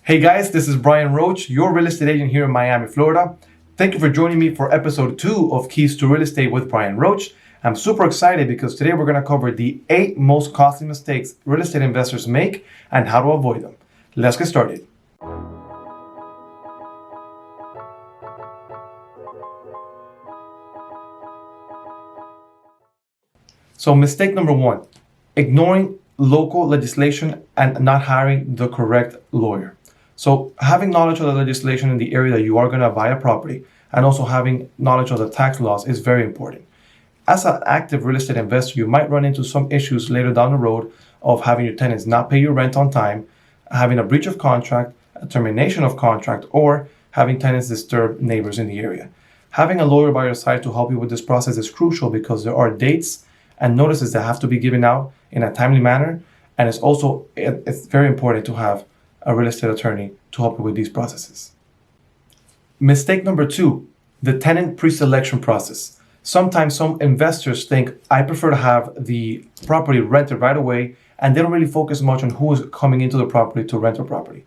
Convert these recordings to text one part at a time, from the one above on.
Hey guys, this is Bryan Roach, your real estate agent here in Miami, Florida. Thank you for joining me for episode 2 of Keys to Real Estate with Bryan Roach. I'm super excited because today we're going to cover the 8 most costly mistakes real estate investors make and how to avoid them. Let's get started. So mistake number 1, ignoring local legislation and not hiring the correct lawyer. So having knowledge of the legislation in the area that you are going to buy a property and also having knowledge of the tax laws is very important. As an active real estate investor, you might run into some issues later down the road of having your tenants not pay your rent on time, having a breach of contract, a termination of contract, or having tenants disturb neighbors in the area. Having a lawyer by your side to help you with this process is crucial because there are dates and notices that have to be given out in a timely manner, and it's very important to have a real estate attorney to help you with these processes. Mistake number 2, the tenant pre-selection process. Sometimes some investors think, I prefer to have the property rented right away, and they don't really focus much on who is coming into the property to rent a property.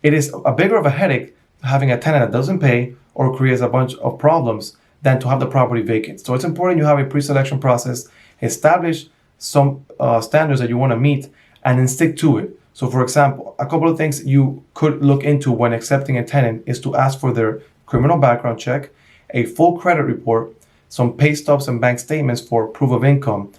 It is a bigger of a headache having a tenant that doesn't pay or creates a bunch of problems than to have the property vacant. So it's important you have a pre-selection process, establish some standards that you want to meet, and then stick to it. So for example, a couple of things you could look into when accepting a tenant is to ask for their criminal background check, a full credit report, some pay stubs and bank statements for proof of income,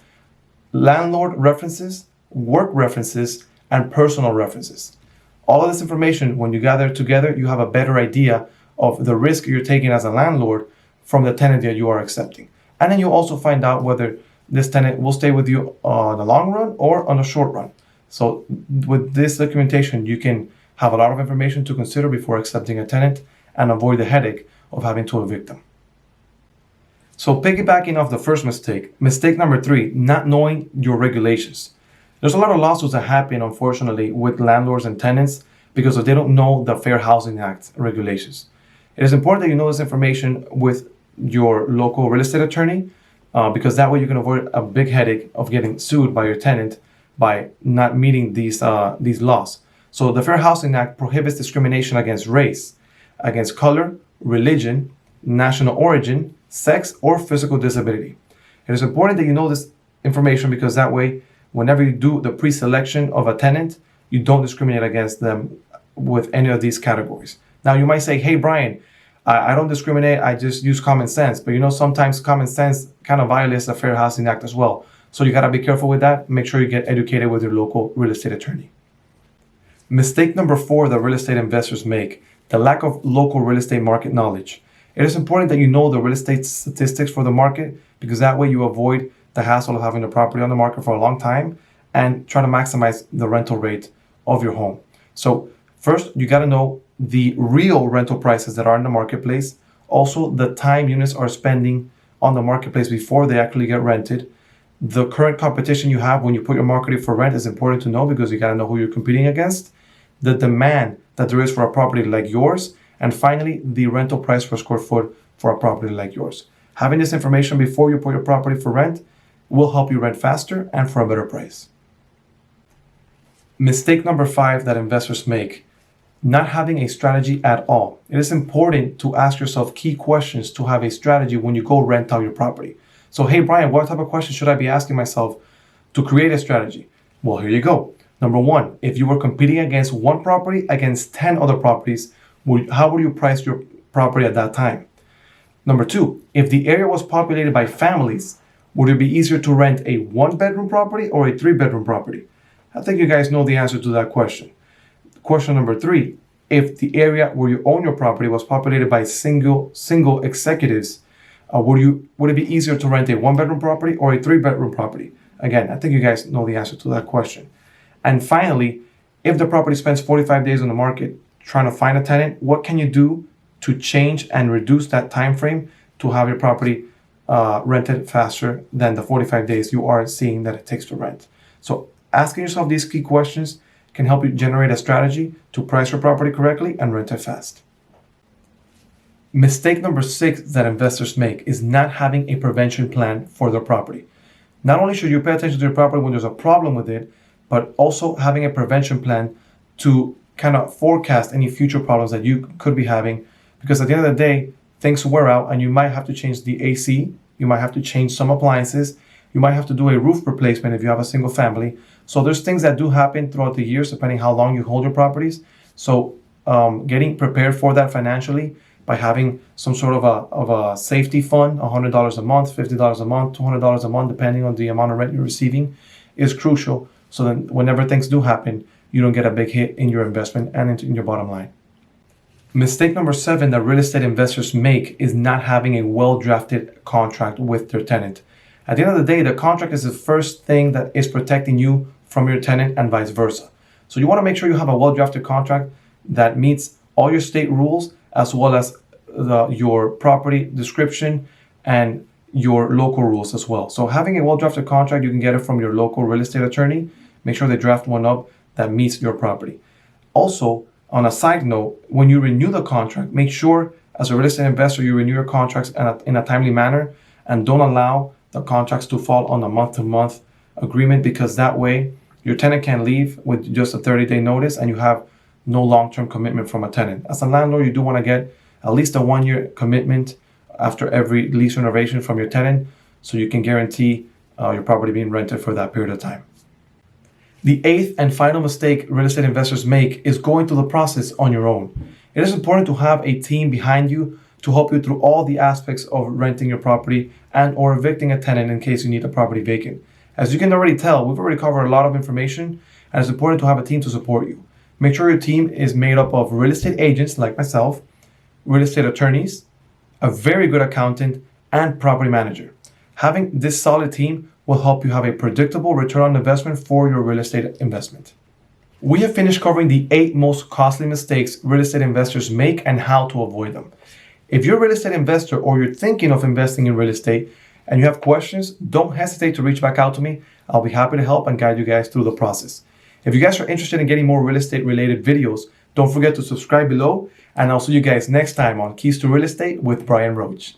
landlord references, work references, and personal references. All of this information, when you gather together, you have a better idea of the risk you're taking as a landlord from the tenant that you are accepting. And then you also find out whether this tenant will stay with you on the long run or on the short run. So with this documentation, you can have a lot of information to consider before accepting a tenant and avoid the headache of having to evict them. So piggybacking off the first mistake number 3, not knowing your regulations. There's a lot of lawsuits that happen, unfortunately, with landlords and tenants because they don't know the Fair Housing Act regulations. It is important that you know this information with your local real estate attorney because that way you can avoid a big headache of getting sued by your tenant by not meeting these laws. So the Fair Housing Act prohibits discrimination against race, against color, religion, national origin, sex, or physical disability. It is important that you know this information because that way, whenever you do the pre-selection of a tenant, you don't discriminate against them with any of these categories. Now you might say, hey Bryan, I don't discriminate, I just use common sense. But sometimes common sense kind of violates the Fair Housing Act as well. So you gotta be careful with that. Make sure you get educated with your local real estate attorney. Mistake number 4 that real estate investors make, the lack of local real estate market knowledge. It is important that you know the real estate statistics for the market because that way you avoid the hassle of having the property on the market for a long time and try to maximize the rental rate of your home. So first, you gotta know the real rental prices that are in the marketplace, also the time units are spending on the marketplace before they actually get rented. The current competition you have when you put your marketing for rent is important to know because you got to know who you're competing against, the demand that there is for a property like yours, and finally, the rental price per square foot for a property like yours. Having this information before you put your property for rent will help you rent faster and for a better price. Mistake number 5 that investors make, not having a strategy at all. It is important to ask yourself key questions to have a strategy when you go rent out your property. So, hey Bryan, what type of questions should I be asking myself to create a strategy? Well, here you go. Number 1, if you were competing against one property against 10 other properties, how would you price your property at that time? Number 2, if the area was populated by families, would it be easier to rent a 1-bedroom property or a 3-bedroom property? I think you guys know the answer to that question. Question number 3, if the area where you own your property was populated by single executives, would it be easier to rent a 1-bedroom property or a 3-bedroom property? Again, I think you guys know the answer to that question. And finally, if the property spends 45 days on the market trying to find a tenant, what can you do to change and reduce that time frame to have your property rented faster than the 45 days you are seeing that it takes to rent? So asking yourself these key questions can help you generate a strategy to price your property correctly and rent it fast. Mistake number 6 that investors make is not having a prevention plan for their property. Not only should you pay attention to your property when there's a problem with it, but also having a prevention plan to kind of forecast any future problems that you could be having, because at the end of the day, things wear out and you might have to change the AC, you might have to change some appliances, you might have to do a roof replacement if you have a single family. So there's things that do happen throughout the years depending how long you hold your properties. So getting prepared for that financially by having some sort of a safety fund, $100 a month, $50 a month, $200 a month, depending on the amount of rent you're receiving, is crucial. So then whenever things do happen, you don't get a big hit in your investment and in your bottom line. Mistake number 7 that real estate investors make is not having a well-drafted contract with their tenant. At the end of the day, the contract is the first thing that is protecting you from your tenant and vice versa. So you want to make sure you have a well-drafted contract that meets all your state rules as well as your property description and your local rules as well. So having a well-drafted contract, you can get it from your local real estate attorney. Make sure they draft one up that meets your property. Also, on a side note, when you renew the contract, make sure as a real estate investor you renew your contracts in a timely manner, and don't allow the contracts to fall on a month-to-month agreement, because that way your tenant can leave with just a 30-day notice and you have no long-term commitment from a tenant. As a landlord, you do want to get at least a 1-year commitment after every lease renovation from your tenant, so you can guarantee your property being rented for that period of time. The 8th and final mistake real estate investors make is going through the process on your own. It is important to have a team behind you to help you through all the aspects of renting your property and or evicting a tenant in case you need a property vacant. As you can already tell, we've already covered a lot of information, and it's important to have a team to support you. Make sure your team is made up of real estate agents like myself, real estate attorneys, a very good accountant, and property manager. Having this solid team will help you have a predictable return on investment for your real estate investment. We have finished covering the 8 most costly mistakes real estate investors make and how to avoid them. If you're a real estate investor or you're thinking of investing in real estate and you have questions, don't hesitate to reach back out to me. I'll be happy to help and guide you guys through the process. If you guys are interested in getting more real estate related videos, don't forget to subscribe below, and I'll see you guys next time on Keys to Real Estate with Bryan Roach.